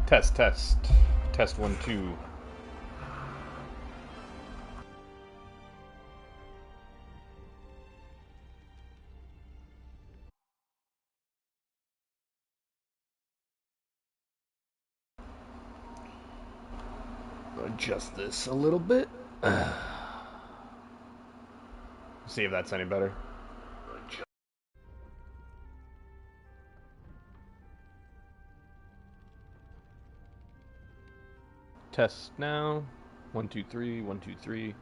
Test, test. Test 1, 2. Adjust this a little bit. See if that's any better. Test now. 1, 2, 3, 1, 2, 3.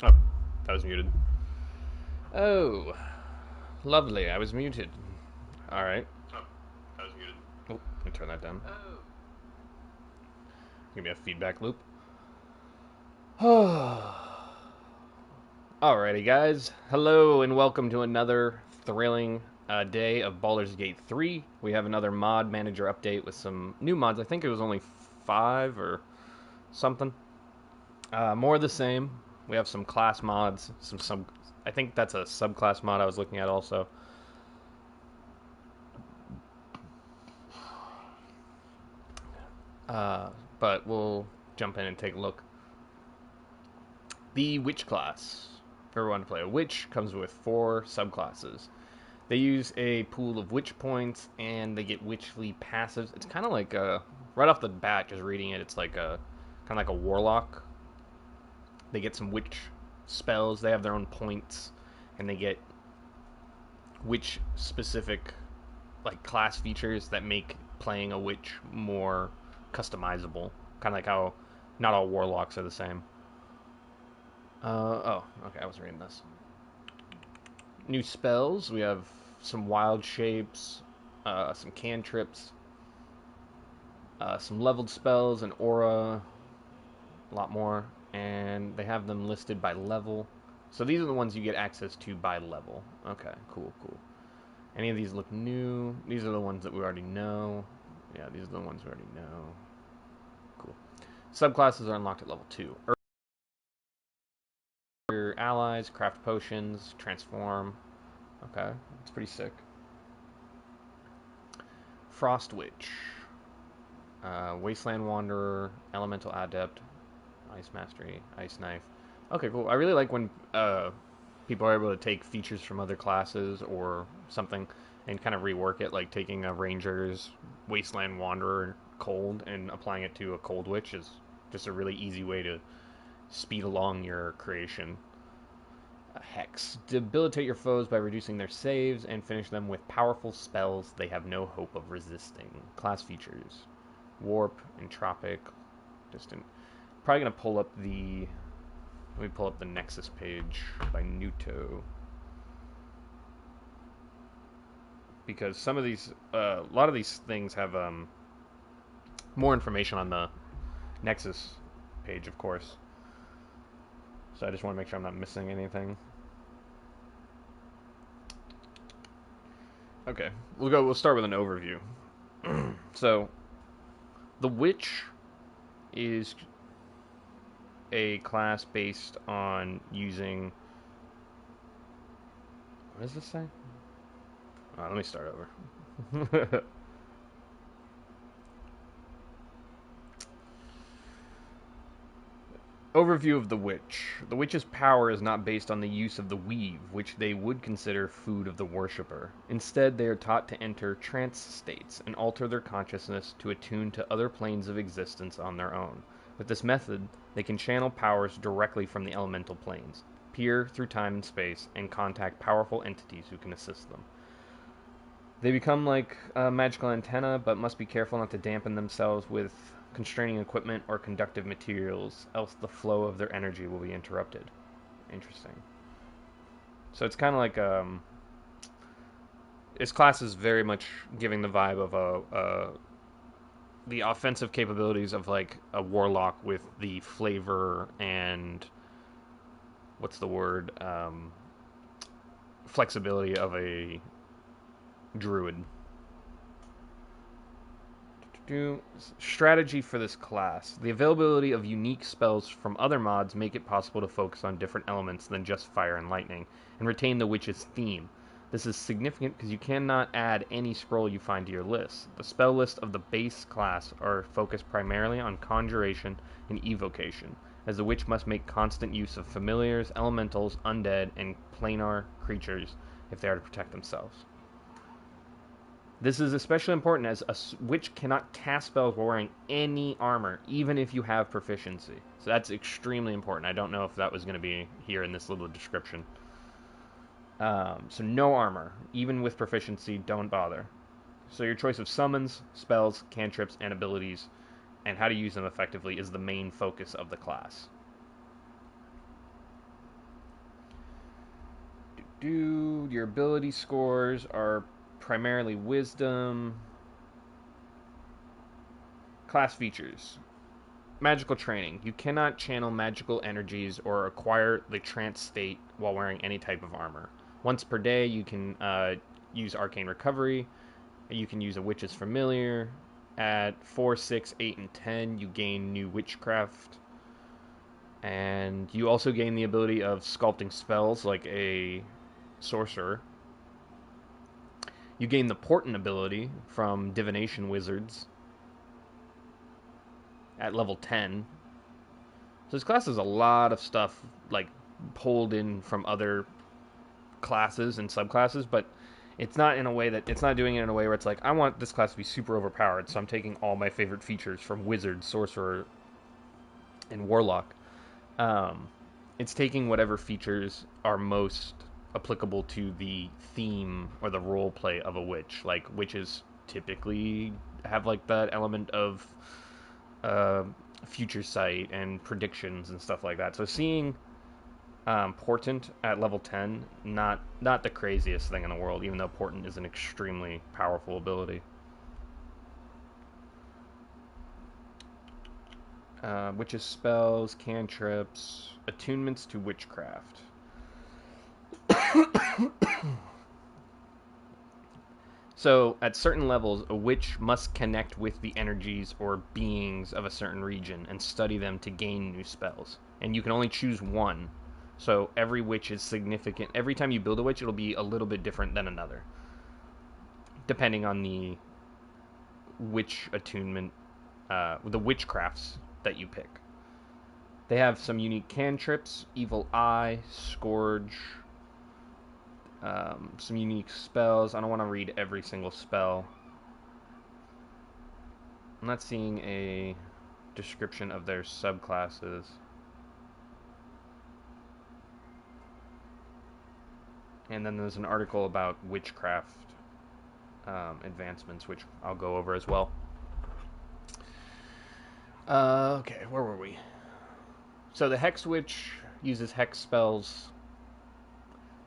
Oh, that was muted. Oh, lovely. I was muted. Alright. Oh, that was muted. Oh, let me turn that down. Oh. Give me a feedback loop. Alrighty, guys. Hello, and welcome to another thrilling day of Baldur's Gate 3. We have another mod manager update with some new mods. I think it was only 5 or something. More of the same. We have some class mods, some. I think that's a subclass mod I was looking at also. But we'll jump in and take a look. The Witch class. If you ever want to play a Witch, comes with 4 subclasses. They use a pool of Witch points, and they get Witchly passives. It's kind of like right off the bat, just reading it, it's like a kind of like a Warlock. They get some Witch spells. They have their own points, and they get Witch specific like class features that make playing a Witch more customizable. Kind of like how not all Warlocks are the same. Oh, okay, I was reading this. New spells. We have some wild shapes, some cantrips, some leveled spells, an aura, a lot more, and they have them listed by level. So these are the ones you get access to by level. Okay, cool, cool. Any of these look new? These are the ones that we already know. Yeah, these are the ones we already know. Cool. Subclasses are unlocked at level 2. Your allies, craft potions, transform. Okay, that's pretty sick. Frost Witch. Wasteland Wanderer, Elemental Adept, Ice Mastery, Ice Knife. Okay, cool. I really like when people are able to take features from other classes or something and kind of rework it, like taking a Ranger's Wasteland Wanderer cold and applying it to a Cold Witch is just a really easy way to speed along your creation. Hex. Debilitate your foes by reducing their saves and finish them with powerful spells they have no hope of resisting. Class features. Warp, Entropic, Distant. Probably going to pull up the... Let me pull up the Nexus page by Nuto. Because some of these... a lot of these things have More information on the Nexus page, of course. So I just want to make sure I'm not missing anything. Okay, we'll start with an overview. So, the Witch is a class based on using... What does this say? Let me start over. Overview of the Witch. The Witch's power is not based on the use of the weave, which they would consider food of the worshipper. Instead, they are taught to enter trance states and alter their consciousness to attune to other planes of existence on their own. With this method, they can channel powers directly from the elemental planes, peer through time and space, and contact powerful entities who can assist them. They become like a magical antenna, but must be careful not to dampen themselves with constraining equipment or conductive materials, else the flow of their energy will be interrupted. Interesting. So it's kind of like this class is very much giving the vibe of the offensive capabilities of like a warlock with the flavor and what's the word, flexibility of a druid. Strategy for this class. The availability of unique spells from other mods make it possible to focus on different elements than just fire and lightning, and retain the witch's theme. This is significant because you cannot add any scroll you find to your list. The spell list of the base class are focused primarily on conjuration and evocation, as the witch must make constant use of familiars, elementals, undead, and planar creatures if they are to protect themselves. This is especially important as a witch cannot cast spells while wearing any armor, even if you have proficiency. So that's extremely important. I don't know if that was going to be here in this little description. So no armor, even with proficiency, don't bother. So your choice of summons, spells, cantrips, and abilities, and how to use them effectively is the main focus of the class. Your ability scores are primarily wisdom. Class features. Magical training. You cannot channel magical energies or acquire the trance state while wearing any type of armor. Once per day, you can use arcane recovery. You can use a witch's familiar. At 4, 6, 8, and 10, you gain new witchcraft. And you also gain the ability of sculpting spells like a sorcerer. You gain the Portent ability from divination wizards at level 10. So this class has a lot of stuff like pulled in from other classes and subclasses, but it's not in a way that it's not doing it in a way where it's like I want this class to be super overpowered, so I'm taking all my favorite features from wizard, sorcerer, and warlock. It's taking whatever features are most applicable to the theme or the role play of a witch. Like witches typically have like that element of future sight and predictions and stuff like that. So seeing Portent at level 10, not the craziest thing in the world, even though Portent is an extremely powerful ability. Witches spells, cantrips, attunements to witchcraft. So, at certain levels, a witch must connect with the energies or beings of a certain region and study them to gain new spells. And you can only choose one. So, every witch is significant. Every time you build a witch, it'll be a little bit different than another, depending on the witch attunement, the witchcrafts that you pick. They have some unique cantrips: Evil Eye, Scourge, some unique spells. I don't want to read every single spell. I'm not seeing a description of their subclasses. And then there's an article about witchcraft advancements, which I'll go over as well. Okay, where were we? So the Hex Witch uses hex spells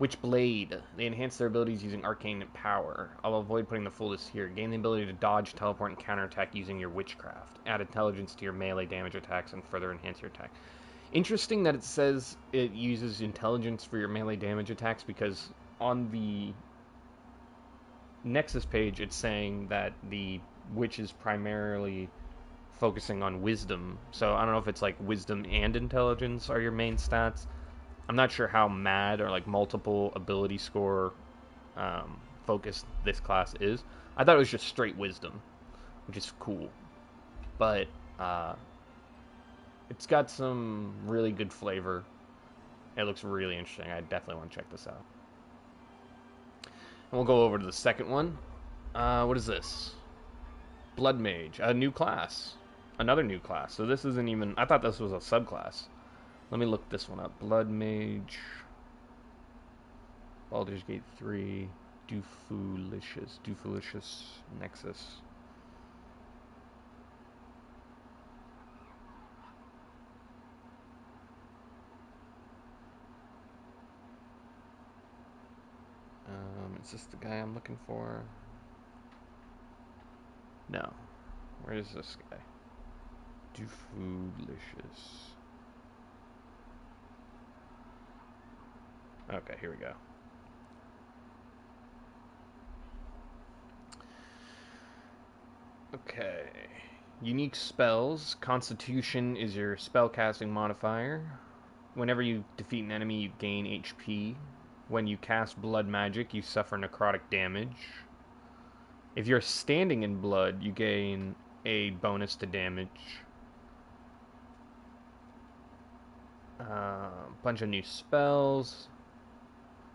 Witchblade. They enhance their abilities using arcane power. I'll avoid putting the full list here. Gain the ability to dodge, teleport, and counterattack using your witchcraft. Add intelligence to your melee damage attacks and further enhance your attack. Interesting that it says it uses intelligence for your melee damage attacks, because on the Nexus page it's saying that the witch is primarily focusing on wisdom. So I don't know if it's like wisdom and intelligence are your main stats. I'm not sure how mad or like multiple ability score focused this class is. I thought it was just straight wisdom, which is cool. But it's got some really good flavor. It looks really interesting. I definitely want to check this out. And we'll go over to the second one. What is this? Blood Mage, a new class. Another new class. So this isn't even... I thought this was a subclass. Let me look this one up. Blood Mage. Baldur's Gate 3. Doofulicious Nexus. Is this the guy I'm looking for? No. Where is this guy? Doofulicious. Okay, here we go. Okay. Unique spells. Constitution is your spellcasting modifier. Whenever you defeat an enemy, you gain HP. When you cast blood magic, you suffer necrotic damage. If you're standing in blood, you gain a bonus to damage. Bunch of new spells.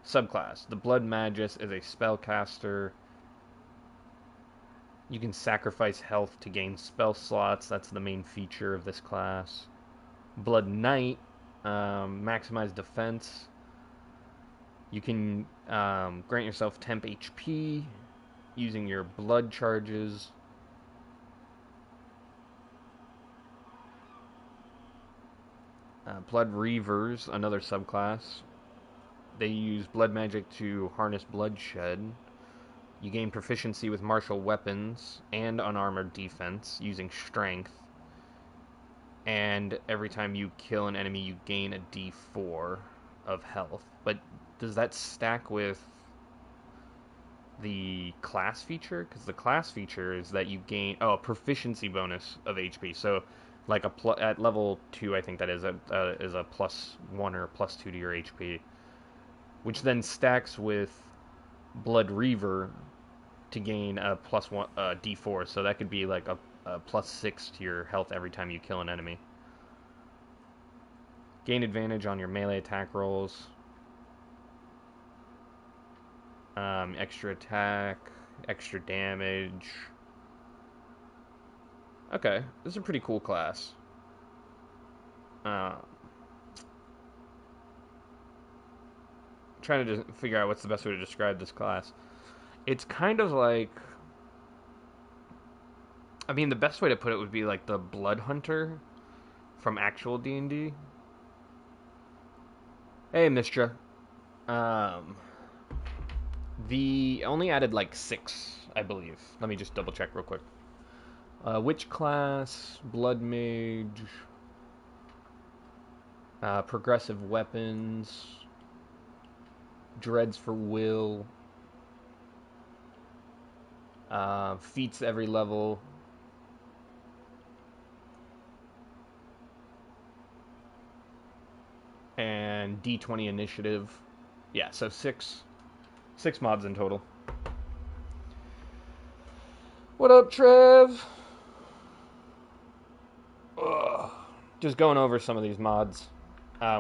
Subclass. The Blood Magus is a spellcaster. You can sacrifice health to gain spell slots. That's the main feature of this class. Blood Knight. Maximize defense. You can grant yourself temp HP using your blood charges. Blood Reavers, another subclass. They use blood magic to harness bloodshed. You gain proficiency with martial weapons and unarmored defense using strength. And every time you kill an enemy, you gain a d4 of health. But does that stack with the class feature? Because the class feature is that you gain a proficiency bonus of HP. So like at level 2, I think that is a +1 or +2 to your HP, which then stacks with Blood Reaver to gain a +1 d4. So that could be like a +6 to your health every time you kill an enemy. Gain advantage on your melee attack rolls. Extra attack, extra damage. Okay, this is a pretty cool class. Trying to figure out what's the best way to describe this class. It's kind of like... I mean, the best way to put it would be like the Blood Hunter from actual D&D. Hey, Mistra. The only added like 6, I believe. Let me just double check real quick. Witch class, Blood Mage, progressive weapons, dreads for will, feats every level, and D20 initiative. Yeah, so 6 mods in total. What up, Trev? Ugh. Just going over some of these mods.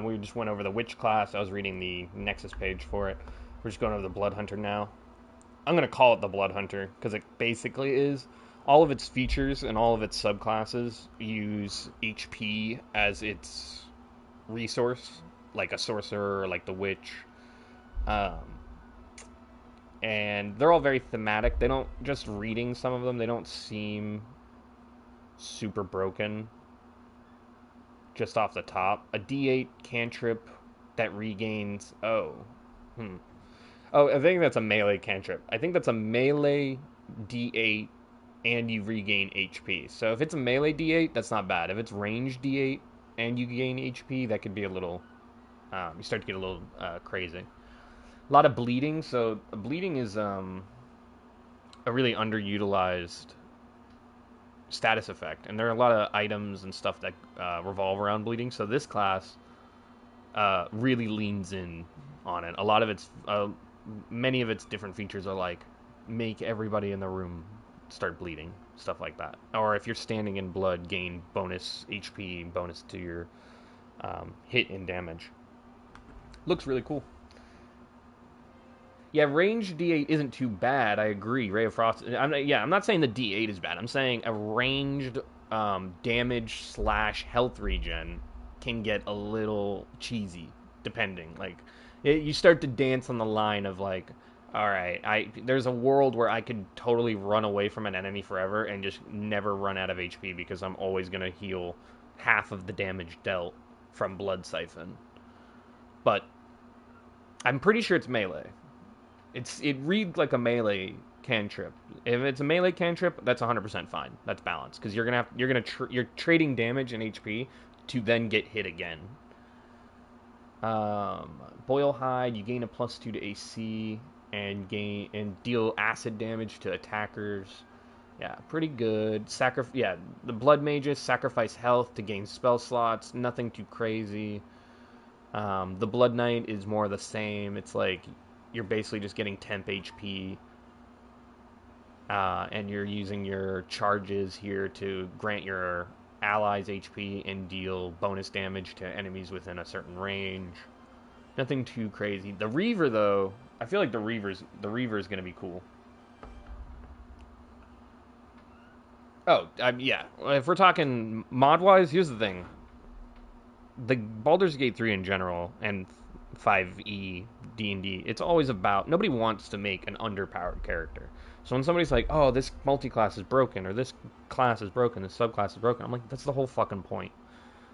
We just went over the Witch class. I was reading the Nexus page for it. We're just going over the Blood Hunter now. I'm going to call it the Blood Hunter because it basically is. All of its features and all of its subclasses use HP as its resource, like a sorcerer or like the Witch. And they're all very thematic. They don't, just reading some of them, they don't seem super broken just off the top. A D8 cantrip that regains... Oh. Hmm. Oh, I think that's a melee cantrip. I think that's a melee D8 and you regain HP. So if it's a melee D8, that's not bad. If it's range D8 and you gain HP, that could be a little. You start to get a little crazy. A lot of bleeding. So bleeding is a really underutilized status effect, and there are a lot of items and stuff that revolve around bleeding. So this class really leans in on it. A lot of its, many of its different features are like make everybody in the room start bleeding, stuff like that. Or if you're standing in blood, gain bonus HP, bonus to your hit and damage. Looks really cool. Yeah, range D8 isn't too bad. I agree. Ray of Frost. I'm not saying the D8 is bad. I'm saying a ranged damage slash health regen can get a little cheesy, depending. Like, you start to dance on the line of like, all right, there's a world where I could totally run away from an enemy forever and just never run out of HP because I'm always gonna heal half of the damage dealt from Blood Siphon. But I'm pretty sure it's melee. It reads like a melee cantrip. If it's a melee cantrip, that's 100% fine. That's balanced because you're trading damage and HP to then get hit again. Boil hide, you gain a +2 to AC and deal acid damage to attackers. Yeah, pretty good. The blood mages sacrifice health to gain spell slots. Nothing too crazy. The Blood Knight is more the same. It's like you're basically just getting temp HP, and you're using your charges here to grant your allies HP and deal bonus damage to enemies within a certain range. Nothing too crazy. The Reaver, though, I feel like the Reaver's gonna be cool. Oh, yeah. If we're talking mod wise, here's the thing: the Baldur's Gate 3 in general and 5e D&D, it's always about nobody wants to make an underpowered character. So when somebody's like, "Oh, this multi-class is broken," or "This class is broken, this subclass is broken," I'm like, "That's the whole fucking point."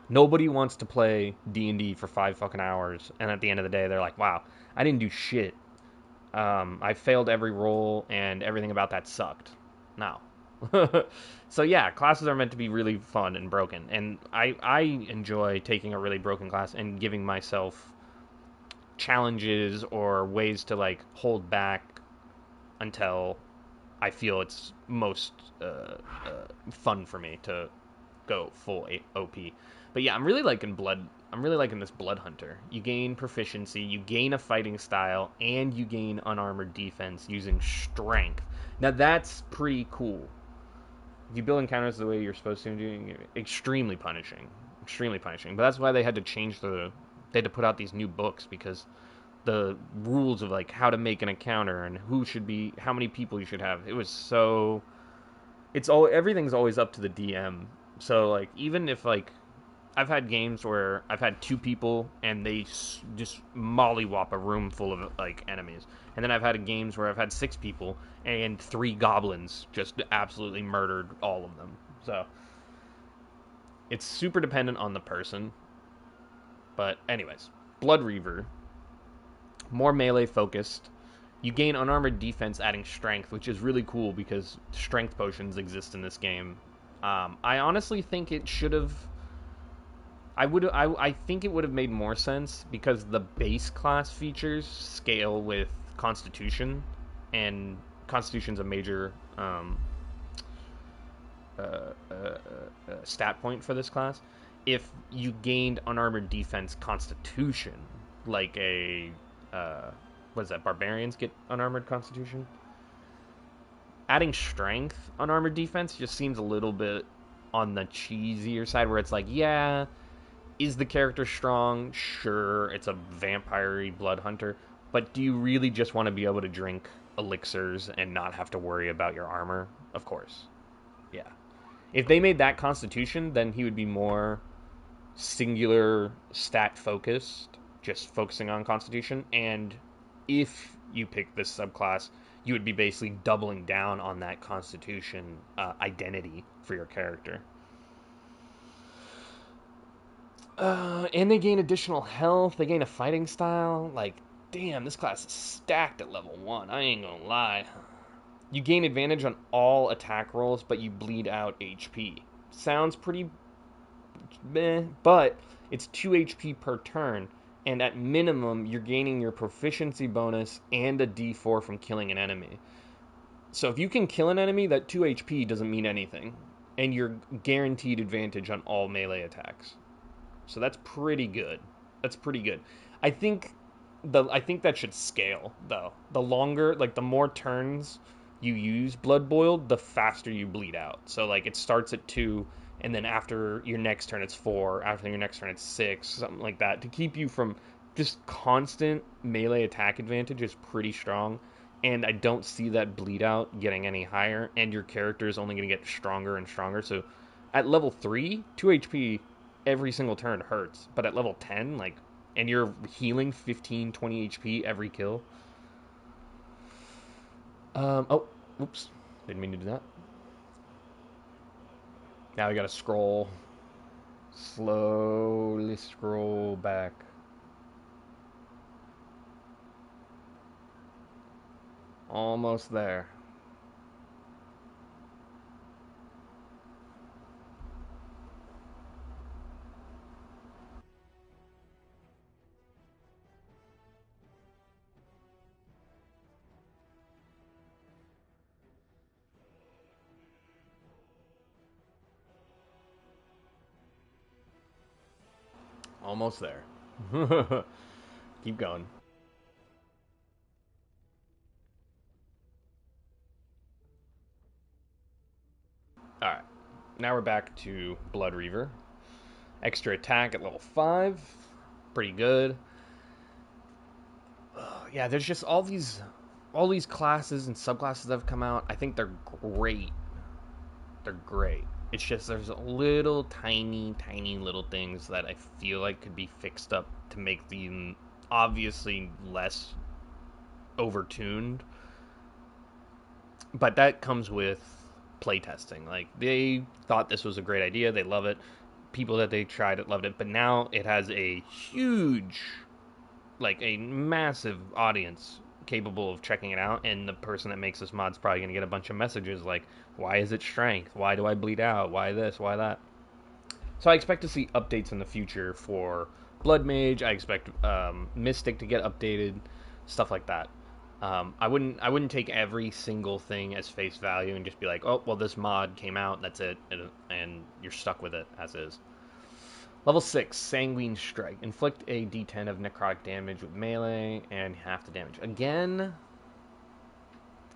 Nobody wants to play D&D for 5 fucking hours, and at the end of the day, they're like, "Wow, I didn't do shit. I failed every roll, and everything about that sucked." No. So yeah, classes are meant to be really fun and broken, and I enjoy taking a really broken class and giving myself challenges or ways to like hold back until I feel it's most fun for me to go full OP. But yeah, I'm really liking Blood. I'm really liking this Blood Hunter. You gain proficiency, you gain a fighting style, and you gain unarmored defense using strength. Now that's pretty cool. If you build encounters the way you're supposed to, doing extremely punishing, extremely punishing. But that's why they had to they had to put out these new books because the rules of like how to make an encounter and how many people you should have. It was so everything's always up to the DM. So like even if like I've had games where I've had 2 people and they just mollywop a room full of like enemies, and then I've had games where I've had 6 people and 3 goblins just absolutely murdered all of them. So it's super dependent on the person. But anyways, Blood Reaver, more melee focused. You gain unarmored defense, adding strength, which is really cool because strength potions exist in this game. I honestly think it should have. I think it would have made more sense because the base class features scale with Constitution, and Constitution's a major stat point for this class. If you gained unarmored defense Constitution, like a what is that? Barbarians get unarmored Constitution. Adding strength unarmored defense just seems a little bit on the cheesier side, where it's like, yeah, is the character strong? Sure, it's a vampire-y blood hunter, but do you really just want to be able to drink elixirs and not have to worry about your armor? Of course. Yeah. If they made that Constitution, then he would be more singular stat focused, just focusing on Constitution. And if you pick this subclass, you would be basically doubling down on that Constitution identity for your character. And they gain additional health. They gain a fighting style. Like, Damn, this class is stacked at level 1. I ain't gonna lie. You gain advantage on all attack rolls, but you bleed out HP. Sounds pretty meh, but it's 2 HP per turn, and at minimum, you're gaining your proficiency bonus and a d4 from killing an enemy. So if you can kill an enemy, that 2 HP doesn't mean anything, and you're guaranteed advantage on all melee attacks. So that's pretty good. That's pretty good. I think I think that should scale though. The longer, like the more turns you use Blood Boiled, the faster you bleed out. So like it starts at 2, and then after your next turn it's 4, after your next turn it's 6, something like that, to keep you from just constant melee attack advantage is pretty strong. And I don't see that bleed out getting any higher, and your character is only going to get stronger and stronger. So at level 3, 2 HP every single turn hurts, but at level 10, like, and you're healing 15, 20 HP every kill. Oh, oops. Didn't mean to do that. Now we gotta scroll. Slowly scroll back. Almost there. Almost there. Keep going. Alright. Now we're back to Blood Reaver. Extra attack at level 5. Pretty good. Yeah, there's just all these classes and subclasses that have come out. I think they're great. They're great. It's just there's little tiny, tiny little things that I feel like could be fixed up to make them obviously less overtuned. But that comes with playtesting. Like they thought this was a great idea. They love it. People that they tried it loved it. But now it has a huge, like a massive audience capable of checking it out, and the person that makes this mod's probably going to get a bunch of messages like, why is it strength, why do I bleed out, why this, why that. So I expect to see updates in the future for Blood Mage. I expect Mystic to get updated, stuff like that. I wouldn't take every single thing as face value and just be like, oh well, this mod came out, that's it, and you're stuck with it as is. Level 6, Sanguine Strike. Inflict a d10 of necrotic damage with melee and half the damage. Again,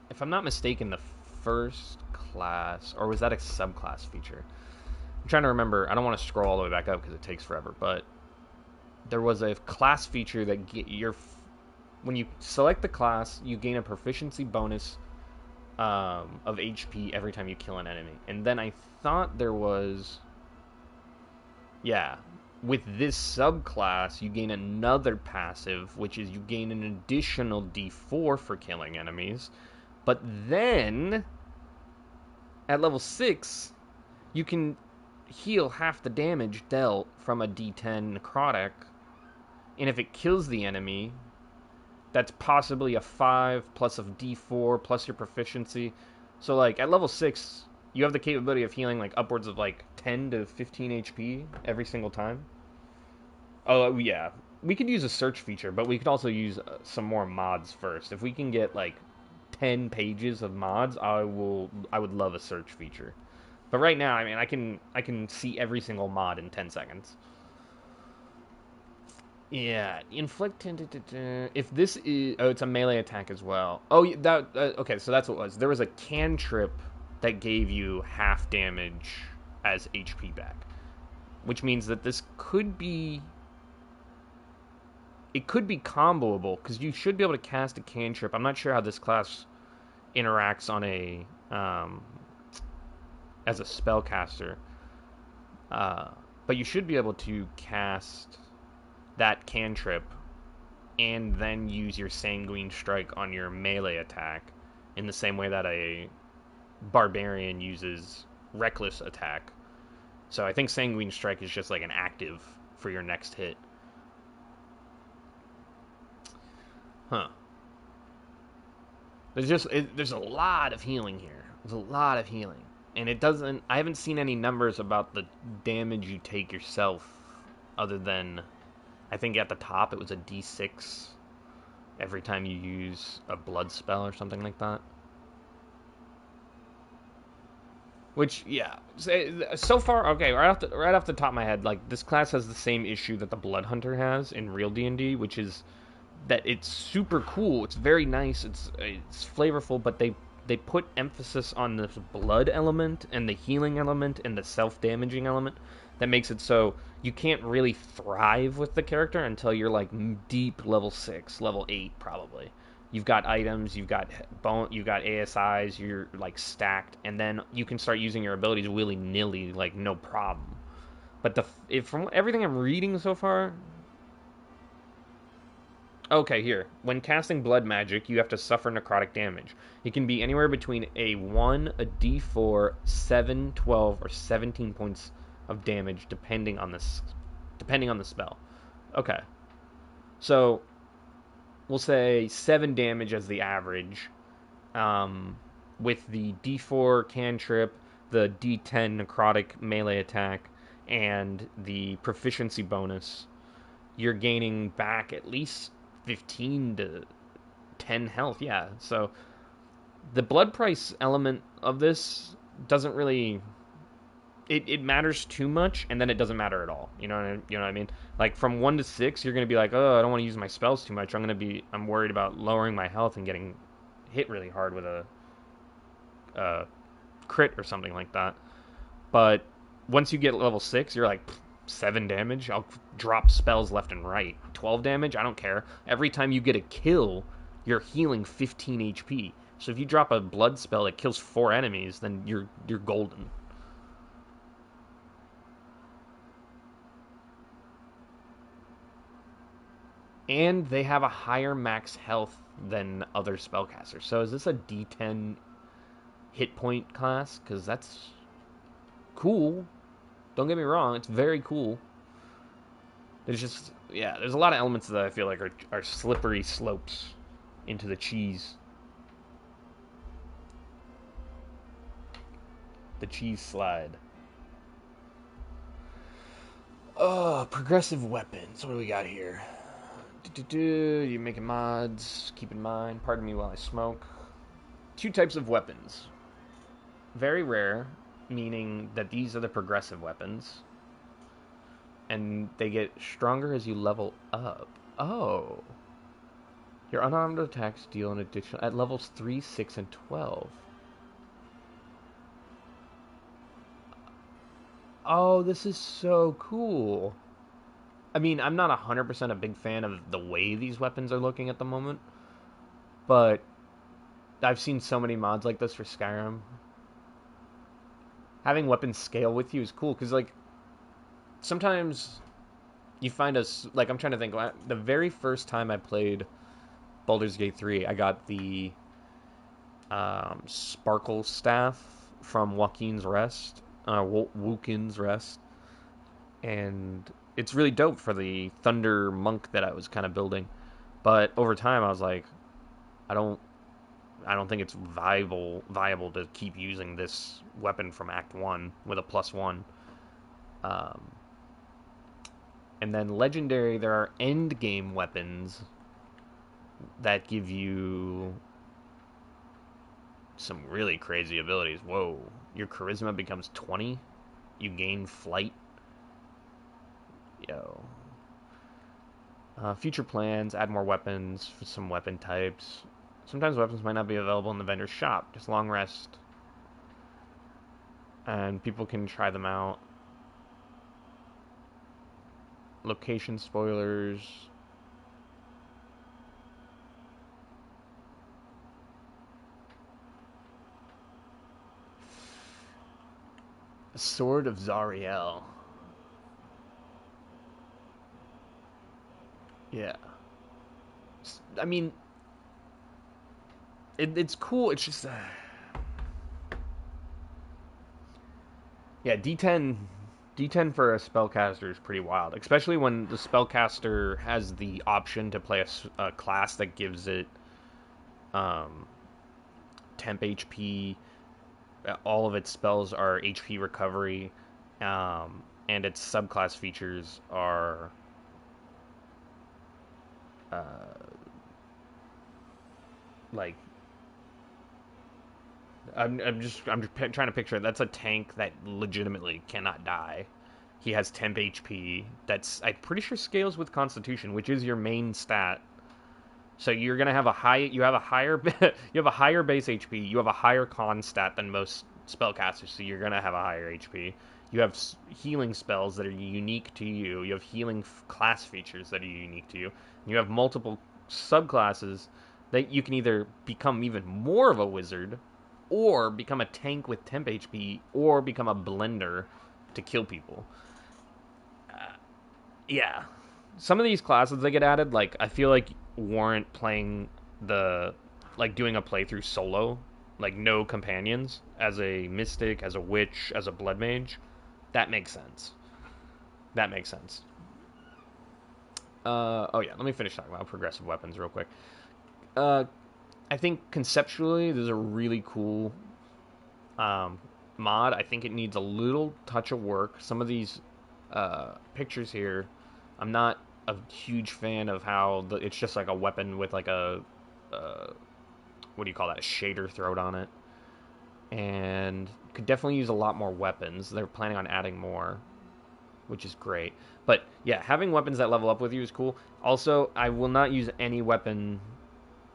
if I'm not mistaken, the first class, or was that a subclass feature? I'm trying to remember. I don't want to scroll all the way back up because it takes forever, but there was a class feature that when you select the class, you gain a proficiency bonus of HP every time you kill an enemy. And then I thought there was... Yeah, with this subclass, you gain another passive, which is you gain an additional d4 for killing enemies. But then, at level 6, you can heal half the damage dealt from a d10 necrotic. And if it kills the enemy, that's possibly a 5 plus of d4 plus your proficiency. So, like, at level 6... you have the capability of healing like upwards of like 10 to 15 HP every single time. Oh yeah, we could use a search feature, but we could also use some more mods first. If we can get like 10 pages of mods, I would love a search feature. But right now, I mean, I can see every single mod in 10 seconds. Yeah, inflict 10. If this is, oh, it's a melee attack as well. Oh, that okay. So that's what it was. There was a cantrip that gave you half damage as HP back, which means that this could be, it could be comboable because you should be able to cast a cantrip. I'm not sure how this class interacts on a as a spellcaster, but you should be able to cast that cantrip and then use your Sanguine Strike on your melee attack in the same way that a barbarian uses reckless attack. So I think Sanguine Strike is just like an active for your next hit. Huh. There's a lot of healing here. There's a lot of healing, and it doesn't. I haven't seen any numbers about the damage you take yourself, other than I think at the top it was a D6 every time you use a blood spell or something like that. Which, yeah, so far, okay. Right off the top of my head, like this class has the same issue that the Blood Hunter has in real D&D, which is that it's super cool. It's very nice. It's flavorful, but they put emphasis on this blood element and the healing element and the self-damaging element that makes it so you can't really thrive with the character until you're like deep level 6, level 8 probably. You've got items, you've got ASIs, you're like stacked, and then you can start using your abilities willy-nilly like no problem. But from everything I'm reading so far, okay, here. When casting blood magic, you have to suffer necrotic damage. It can be anywhere between a 1, a d4, 7, 12, or 17 points of damage depending on the spell. Okay. So, we'll say 7 damage as the average. With the d4 cantrip, the d10 necrotic melee attack, and the proficiency bonus, you're gaining back at least 15 to 10 health. Yeah. So the blood price element of this doesn't really it matters too much, and then it doesn't matter at all. You know what I mean? Like from 1 to 6, you're going to be like, "Oh, I don't want to use my spells too much. I'm worried about lowering my health and getting hit really hard with a crit or something like that." But once you get level 6, you're like 7 damage. I'll drop spells left and right. 12 damage, I don't care. Every time you get a kill, you're healing 15 HP. So if you drop a blood spell that kills 4 enemies, then you're golden. And they have a higher max health than other spellcasters. So is this a D10 hit point class? Because that's cool. Don't get me wrong, it's very cool. There's just, yeah, there's a lot of elements that I feel like are slippery slopes into the cheese. The cheese slide. Oh, progressive weapons. What do we got here? You making mods? Keep in mind. Pardon me while I smoke. 2 types of weapons. Very rare, meaning that these are the progressive weapons, and they get stronger as you level up. Oh. Your unarmed attacks deal an additional at levels 3, 6, and 12. Oh, this is so cool. I mean, I'm not 100% a big fan of the way these weapons are looking at the moment, but I've seen so many mods like this for Skyrim. Having weapons scale with you is cool, because, like, sometimes you find us, like, I'm trying to think, the very first time I played Baldur's Gate 3, I got the Sparkle Staff from Joaquin's Rest, Wokin's Rest, and it's really dope for the Thunder Monk that I was kind of building. But over time, I was like, I don't, I don't think it's viable to keep using this weapon from Act 1 with a +1. Um, and then Legendary, there are end game weapons that give you some really crazy abilities. Whoa. Your charisma becomes 20. You gain flight. Yo. Future plans, add more weapons for some weapon types. Sometimes weapons might not be available in the vendor's shop. Just long rest. And people can try them out. Location spoilers. Sword of Zariel. Yeah. I mean, it's cool. It's just, yeah, D10. D10 for a spellcaster is pretty wild, especially when the spellcaster has the option to play a class that gives it um, temp HP. All of its spells are HP recovery, and its subclass features are uh, like I'm just trying to picture it. That's a tank that legitimately cannot die. He has temp HP. That's I'm pretty sure scales with Constitution, which is your main stat. So you're gonna have a high. You have a higher. You have a higher base HP. You have a higher con stat than most spellcasters. So you're gonna have a higher HP. You have healing spells that are unique to you. You have healing class features that are unique to you. And you have multiple subclasses that you can either become even more of a wizard, or become a tank with temp HP, or become a blender to kill people. Yeah, some of these classes that get added, like I feel like warrant playing the like doing a playthrough solo, like no companions, as a mystic, as a witch, as a blood mage. That makes sense. That makes sense. Oh yeah, let me finish talking about progressive weapons real quick. Uh, I think conceptually, this is a really cool um, mod. I think it needs a little touch of work. Some of these pictures here, I'm not a huge fan of how it's just like a weapon with like a what do you call that? A shader throat on it, and could definitely use a lot more weapons. They're planning on adding more, which is great. But yeah, having weapons that level up with you is cool. Also, I will not use any weapon,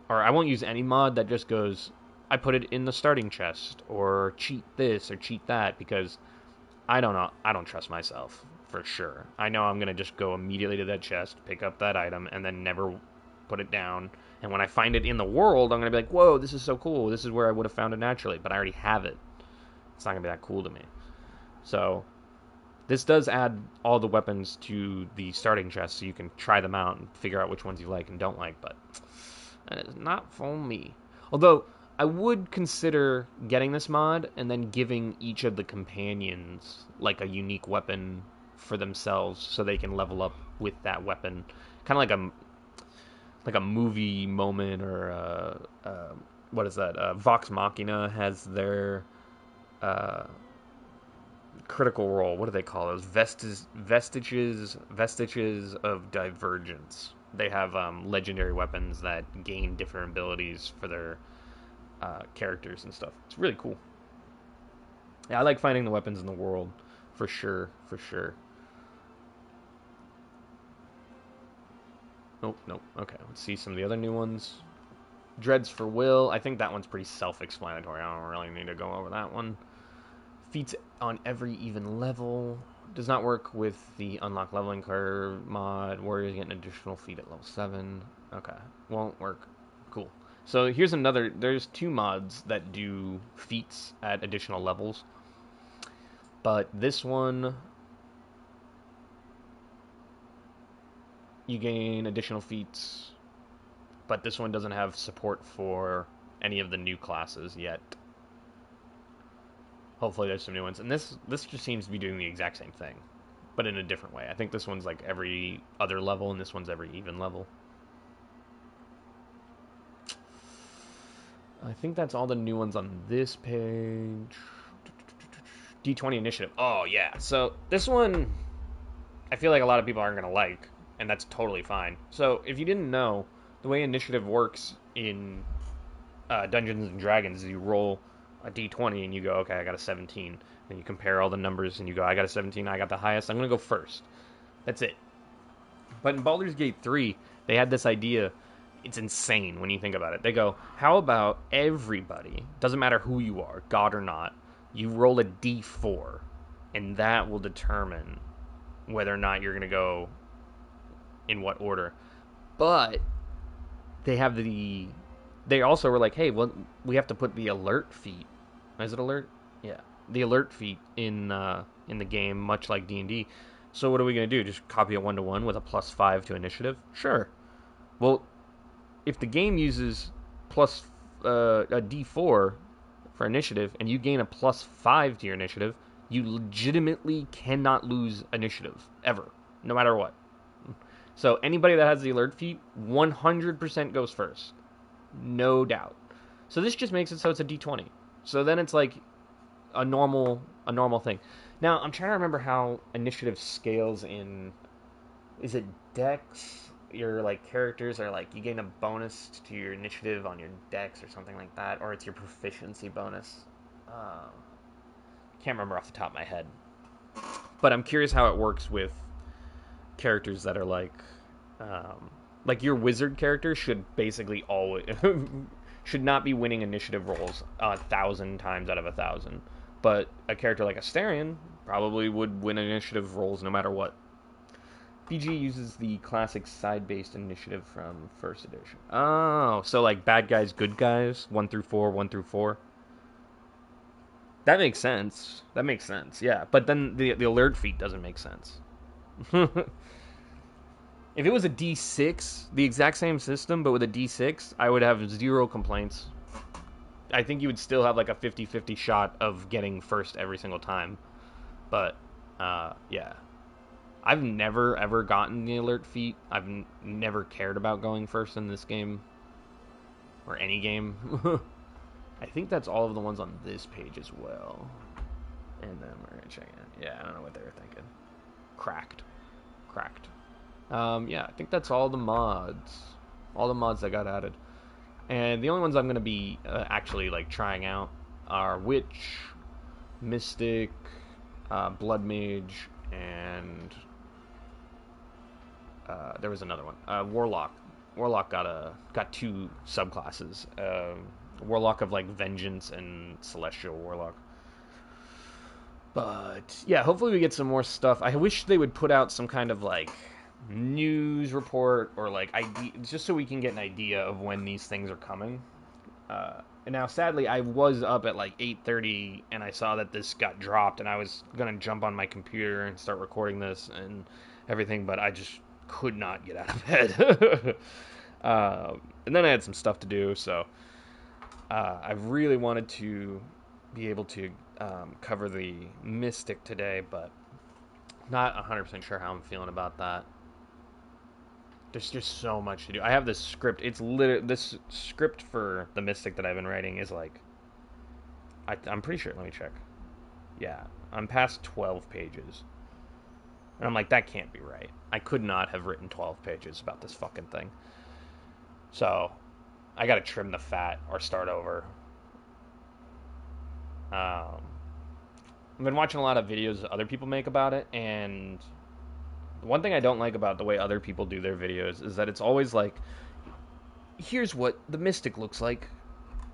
or I won't use any mod that just goes, I put it in the starting chest, or cheat this, or cheat that, because I don't know. I don't trust myself, for sure. I know I'm going to just go immediately to that chest, pick up that item, and then never put it down. And when I find it in the world, I'm going to be like, whoa, this is so cool. This is where I would have found it naturally, but I already have it. It's not going to be that cool to me. So this does add all the weapons to the starting chest, so you can try them out and figure out which ones you like and don't like, but that is not for me. Although, I would consider getting this mod and then giving each of the companions like a unique weapon for themselves so they can level up with that weapon. Kind of like a movie moment, or what is that? Vox Machina has their uh, critical role. What do they call those? Vestiges of divergence. They have legendary weapons that gain different abilities for their characters and stuff. It's really cool. Yeah, I like finding the weapons in the world, for sure, for sure. Nope, nope. Okay, let's see some of the other new ones. Dreads for Will. I think that one's pretty self-explanatory. I don't really need to go over that one. Feats on every even level. Does not work with the unlock leveling curve mod. Warriors get an additional feat at level 7. Okay, won't work. Cool. So here's another. There's two mods that do feats at additional levels. But this one, you gain additional feats. But this one doesn't have support for any of the new classes yet. Hopefully there's some new ones. And this just seems to be doing the exact same thing, but in a different way. I think this one's like every other level, and this one's every even level. I think that's all the new ones on this page. D20 initiative. Oh, yeah. So this one, I feel like a lot of people aren't going to like, and that's totally fine. So if you didn't know, the way initiative works in Dungeons and Dragons is you roll a d20 and you go, okay, I got a 17. And you compare all the numbers and you go, I got a 17, I got the highest, I'm going to go first. That's it. But in Baldur's Gate 3, they had this idea. It's insane when you think about it. They go, how about everybody, doesn't matter who you are, god or not, you roll a d4, and that will determine whether or not you're going to go in what order. But they have they also were like, hey, well, we have to put the alert feat. Is it alert? Yeah, the alert feat in the game, much like D&D. So what are we gonna do? Just copy it 1-to-1 with a +5 to initiative? Sure. Well, if the game uses plus a D4 for initiative, and you gain a +5 to your initiative, You legitimately cannot lose initiative, ever, no matter what. So anybody that has the alert feat 100% goes first. No doubt. So this just makes it so it's a D20. So then it's like a normal thing. Now I'm trying to remember how initiative scales in, is it Dex? Your like characters are like, you gain a bonus to your initiative on your Dex or something like that, or it's your proficiency bonus. Can't remember off the top of my head, but I'm curious how it works with characters that are like your wizard character should basically always should not be winning initiative rolls 1,000 times out of 1,000, but a character like Astarion probably would win initiative rolls no matter what. BG uses the classic side-based initiative from first edition. Oh, so like bad guys, good guys, 1 through 4, 1 through 4. That makes sense. That makes sense. Yeah, but then the alert feat doesn't make sense. If it was a D6, the exact same system, but with a D6, I would have zero complaints. I think you would still have like a 50-50 shot of getting first every single time. But, yeah. I've never, ever gotten the alert feat. I've never cared about going first in this game. Or any game. I think that's all of the ones on this page as well. And then we're going to check it. Yeah, I don't know what they were thinking. Cracked. Yeah, I think that's all the mods. All the mods that got added. And the only ones I'm going to be actually like trying out are Witch, Mystic, Blood Mage, and there was another one. Warlock. Warlock got 2 subclasses. Warlock of like Vengeance and Celestial Warlock. But yeah, hopefully we get some more stuff. I wish they would put out some kind of like news report or like idea, just so we can get an idea of when these things are coming. And now, sadly, I was up at like 8:30 and I saw that this got dropped, and I was gonna jump on my computer and start recording this and everything, but I just could not get out of bed. And then I had some stuff to do, so I really wanted to be able to cover the Mystic today, but not 100% sure how I'm feeling about that. There's just so much to do. I have this script. It's literally this script for the Mystic that I've been writing is like, I'm pretty sure. Let me check. Yeah, I'm past 12 pages, and I'm like, that can't be right. I could not have written 12 pages about this fucking thing. So, I got to trim the fat or start over. I've been watching a lot of videos other people make about it, and one thing I don't like about the way other people do their videos is that it's always like, here's what the Mystic looks like,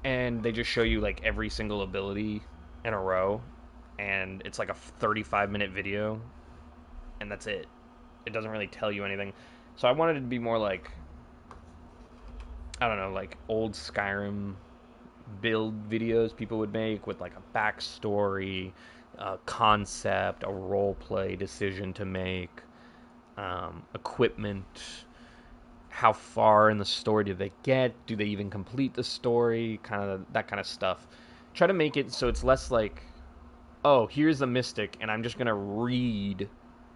and they just show you like every single ability in a row, and it's like a 35-minute video, and that's it. It doesn't really tell you anything. So I wanted it to be more like, I don't know, like old Skyrim build videos people would make with like a backstory, a concept, a role play decision to make, equipment, how far in the story do they get, do they even complete the story, kind of that kind of stuff. Try to make it so it's less like, oh, here's the Mystic and I'm just gonna read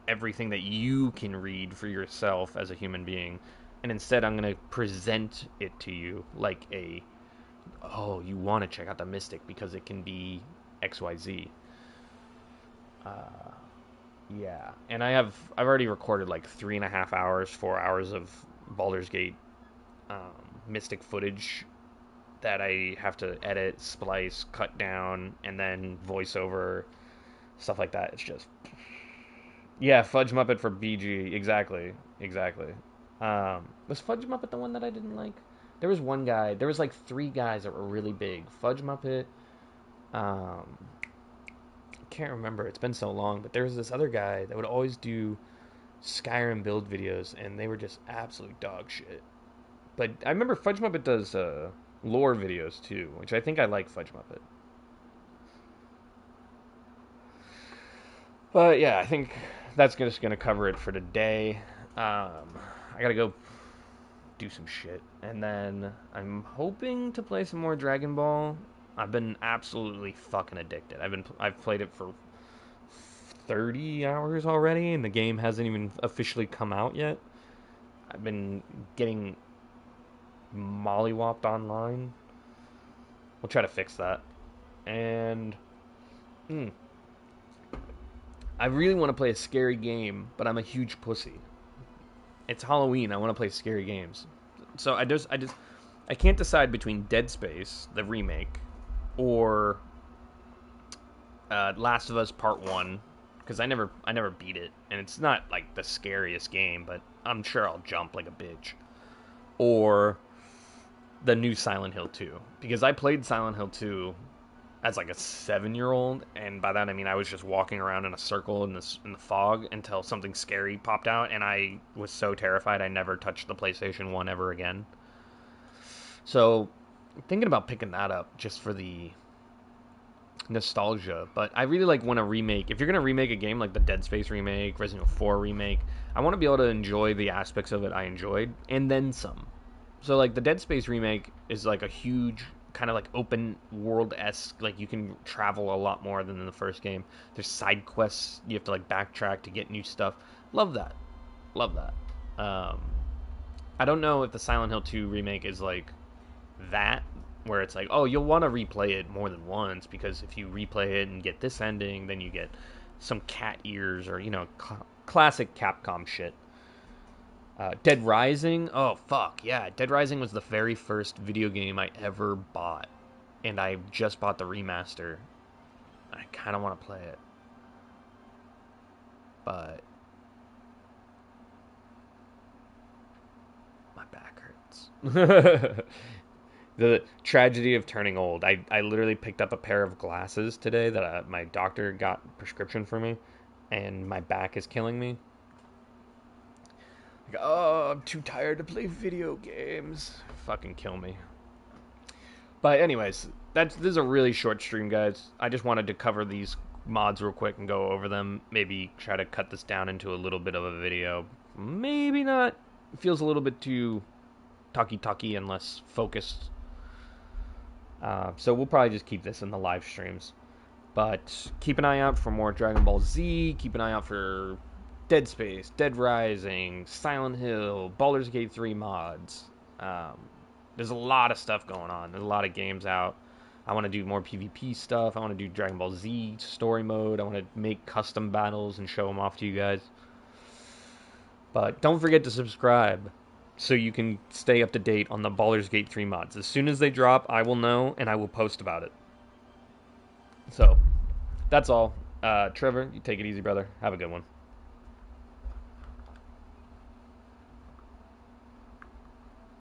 everything that you can read for yourself as a human being, and instead I'm gonna present it to you like a, oh, you want to check out the Mystic because it can be XYZ. Yeah, and I've already recorded like 3.5 hours, 4 hours of Baldur's Gate Mystic footage that I have to edit, splice, cut down, and then voiceover, stuff like that. It's just, yeah, Fudge Muppet for BG, exactly. Was Fudge Muppet the one that I didn't like? There was one guy. There was like 3 guys that were really big. Fudge Muppet. Can't remember. It's been so long. But there was this other guy that would always do Skyrim build videos, and they were just absolute dog shit. But I remember Fudge Muppet does lore videos too, which I think I like Fudge Muppet. But yeah, I think that's just gonna cover it for today. I gotta go do some shit, and then I'm hoping to play some more Dragon Ball. I've been absolutely fucking addicted. I've played it for 30 hours already, and the game hasn't even officially come out yet. I've been getting mollywopped online. We'll try to fix that. And I really want to play a scary game, but I'm a huge pussy. It's Halloween. I want to play scary games. So I can't decide between Dead Space, the remake, or Last of Us Part 1, because I never beat it, and it's not like the scariest game, but I'm sure I'll jump like a bitch. Or the new Silent Hill 2, because I played Silent Hill 2 as like a 7-year-old, and by that I mean I was just walking around in a circle in the fog until something scary popped out, and I was so terrified I never touched the PlayStation 1 ever again. So, thinking about picking that up just for the nostalgia, but I really like want to remake. If you're gonna remake a game like the Dead Space remake, Resident Evil 4 remake, I want to be able to enjoy the aspects of it I enjoyed and then some. So like the Dead Space remake is like a huge kind of like open world esque. Like you can travel a lot more than in the first game. There's side quests you have to like backtrack to get new stuff. Love that. Love that. I don't know if the Silent Hill 2 remake is like that, where it's like, oh, you'll want to replay it more than once because if you replay it and get this ending, then you get some cat ears or classic Capcom shit. Dead Rising, oh fuck yeah, Dead Rising was the very first video game I ever bought, and I just bought the remaster. I kind of want to play it, but my back hurts. The tragedy of turning old. I literally picked up a pair of glasses today that my doctor got prescription for me, and my back is killing me. Like, oh, I'm too tired to play video games. Fucking kill me. But anyways, this is a really short stream, guys. I just wanted to cover these mods real quick and go over them. Maybe try to cut this down into a little bit of a video. Maybe not. It feels a little bit too talky and less focused. So we'll probably just keep this in the live streams. But keep an eye out for more Dragon Ball Z. Keep an eye out for Dead Space, Dead Rising, Silent Hill, Baldur's Gate 3 mods. There's a lot of stuff going on. There's a lot of games out. I want to do more PvP stuff. I want to do Dragon Ball Z story mode. I want to make custom battles and show them off to you guys. But don't forget to subscribe so you can stay up to date on the Baldur's Gate 3 mods. As soon as they drop, I will know and I will post about it. So, that's all. Trevor, you take it easy, brother. Have a good one.